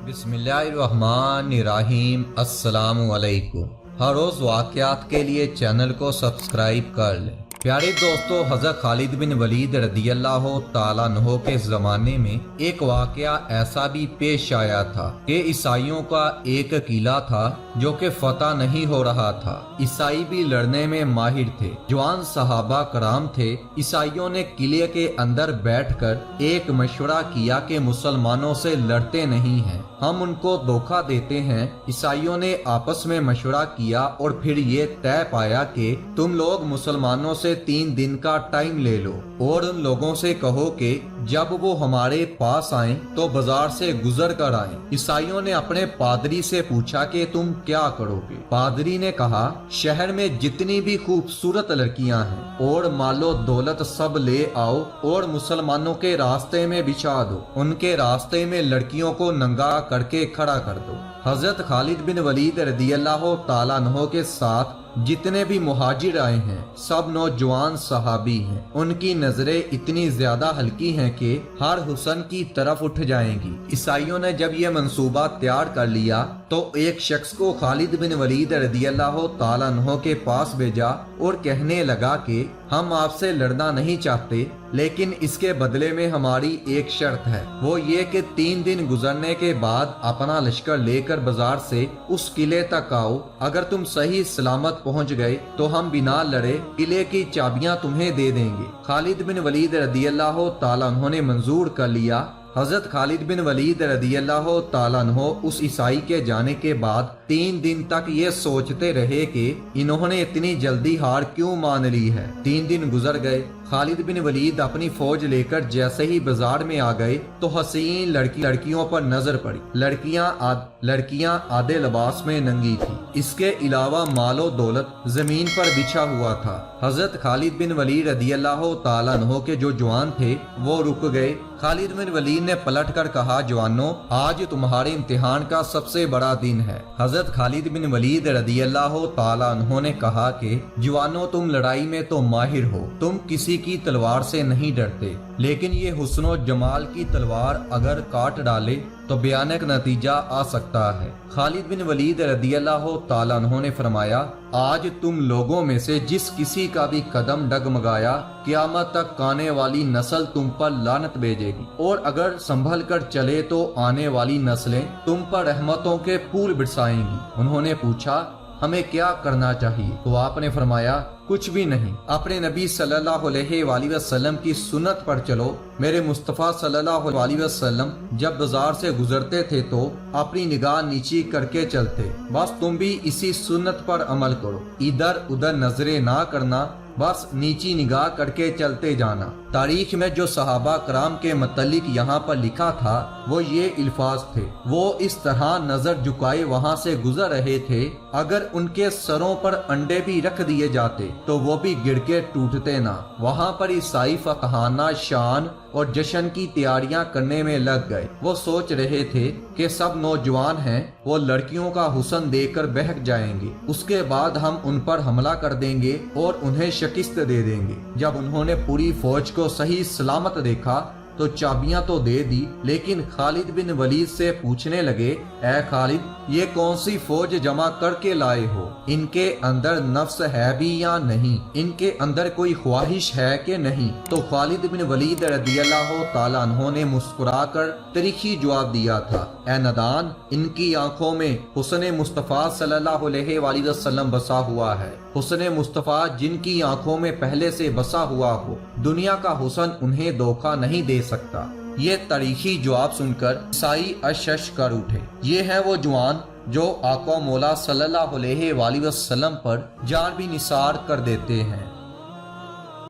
بسم اللہ الرحمن الرحیم۔ السلام علیکم۔ ہر روز واقعات کے لیے چینل کو سبسکرائب کر لیں۔ پیارے دوستو، حضرت خالد بن ولید رضی اللہ تعالیٰ عنہ کے زمانے میں ایک واقعہ ایسا بھی پیش آیا تھا کہ عیسائیوں کا ایک قلعہ تھا جو کہ فتح نہیں ہو رہا تھا۔ عیسائی بھی لڑنے میں ماہر تھے، جوان صحابہ کرام تھے۔ عیسائیوں نے قلعے کے اندر بیٹھ کر ایک مشورہ کیا کہ مسلمانوں سے لڑتے نہیں ہیں، ہم ان کو دھوکہ دیتے ہیں۔ عیسائیوں نے آپس میں مشورہ کیا اور پھر یہ طے پایا کہ تم لوگ مسلمانوں سے 3 دن کا ٹائم لے لو اور ان لوگوں سے کہو کہ جب وہ ہمارے پاس آئیں تو بازار سے گزر کر آئیں۔ عیسائیوں نے اپنے پادری سے پوچھا کہ تم کیا کرو گے؟ پادری نے کہا، شہر میں جتنی بھی خوبصورت لڑکیاں ہیں اور مال و دولت سب لے آؤ اور مسلمانوں کے راستے میں بچھا دو، ان کے راستے میں لڑکیوں کو ننگا کر کے کھڑا کر دو۔ حضرت خالد بن ولید رضی اللہ تعالیٰ عنہ کے ساتھ جتنے بھی مہاجر آئے ہیں سب نوجوان صحابی ہیں۔ ان کی نظریں اتنی زیادہ ہلکی ہیں کہ ہر حسن کی طرف اٹھ جائیں گی۔ عیسائیوں نے جب یہ منصوبہ تیار کر لیا تو ایک شخص کو خالد بن ولید رضی اللہ تعالیٰ عنہ کے پاس بھیجا اور کہنے لگا کہ ہم آپ سے لڑنا نہیں چاہتے، لیکن اس کے بدلے میں ہماری ایک شرط ہے، وہ یہ کہ 3 دن گزرنے کے بعد اپنا لشکر لے کر بازار سے اس قلعے تک آؤ۔ اگر تم صحیح سلامت پہنچ گئے تو ہم بنا لڑے قلعے کی چابیاں تمہیں دے دیں گے۔ خالد بن ولید رضی اللہ تعالیٰ عنہ نے منظور کر لیا۔ حضرت خالد بن ولید رضی اللہ تعالیٰ عنہ اس عیسائی کے جانے کے بعد 3 دن تک یہ سوچتے رہے کہ انہوں نے اتنی جلدی ہار کیوں مان لی ہے۔ 3 دن گزر گئے۔ خالد بن ولید اپنی فوج لے کر جیسے ہی بازار میں آ گئے تو حسین لڑکیوں پر نظر پڑی۔ لڑکیاں آدھے لباس میں ننگی تھی، اس کے علاوہ مال و دولت زمین پر بچھا ہوا تھا۔ حضرت خالد بن ولید رضی اللہ تعالیٰ عنہ کے جو جوان تھے وہ رک گئے۔ خالد بن ولید نے پلٹ کر کہا، جوانوں، آج تمہارے امتحان کا سب سے بڑا دن ہے۔ حضرت خالد بن ولید رضی اللہ تعالیٰ عنہ نے کہا کہ جوانوں، تم لڑائی میں تو ماہر ہو، تم کسی کی تلوار سے نہیں ڈرتے، لیکن یہ حسن و جمال کی تلوار اگر کاٹ ڈالے تو بھیانک نتیجہ آ سکتا ہے۔ خالد بن ولید رضی اللہ تعالیٰ عنہ نے فرمایا، آج تم لوگوں میں سے جس کسی کا بھی قدم ڈگمگایا، قیامت تک آنے والی نسل تم پر لعنت بھیجے گی، اور اگر سنبھل کر چلے تو آنے والی نسلیں تم پر رحمتوں کے پھول برسائیں گی۔ انہوں نے پوچھا، ہمیں کیا کرنا چاہیے؟ تو آپ نے فرمایا، کچھ بھی نہیں، اپنے نبی صلی اللہ علیہ وآلہ وسلم کی سنت پر چلو۔ میرے مصطفیٰ صلی اللہ علیہ وسلم جب بازار سے گزرتے تھے تو اپنی نگاہ نیچی کر کے چلتے، بس تم بھی اسی سنت پر عمل کرو، ادھر ادھر نظریں نہ کرنا، بس نیچی نگاہ کر کے چلتے جانا۔ تاریخ میں جو صحابہ کرام کے متعلق یہاں پر لکھا تھا وہ یہ الفاظ تھے، وہ اس طرح نظر جھکائے وہاں سے گزر رہے تھے، اگر ان کے سروں پر انڈے بھی رکھ دیے جاتے تو وہ بھی گر کے ٹوٹتے نہ۔ وہاں پر عیسائی فتحانہ شان اور جشن کی تیاریاں کرنے میں لگ گئے۔ وہ سوچ رہے تھے کہ سب نوجوان ہیں، وہ لڑکیوں کا حسن دیکھ کر بہک جائیں گے، اس کے بعد ہم ان پر حملہ کر دیں گے اور انہیں شکست دے دیں گے۔ جب انہوں نے پوری فوج کو صحیح سلامت دیکھا تو چابیاں تو دے دی، لیکن خالد بن ولید سے پوچھنے لگے، اے خالد، یہ کون سی فوج جمع کر کے لائے ہو؟ ان کے اندر نفس ہے بھی یا نہیں؟ ان کے اندر کوئی خواہش ہے کہ نہیں؟ تو خالد بن ولید رضی اللہ تعالیٰ عنہ نے مسکرا کر تریخی جواب دیا تھا، اے نادان، ان کی آنکھوں میں حسن مصطفیٰ صلی اللہ علیہ وآلہ وسلم بسا ہوا ہے۔ حسن مصطفیٰ جن کی آنکھوں میں پہلے سے بسا ہوا ہو، دنیا کا حسن انہیں دھوکہ نہیں دے سکتا۔ یہ تاریخی جواب سن کر عیسائی اشش کر اٹھے۔ یہ ہیں وہ جوان جو آقا مولا صلی اللہ علیہ وآلہ وسلم پر جان بھی نثار کر دیتے ہیں۔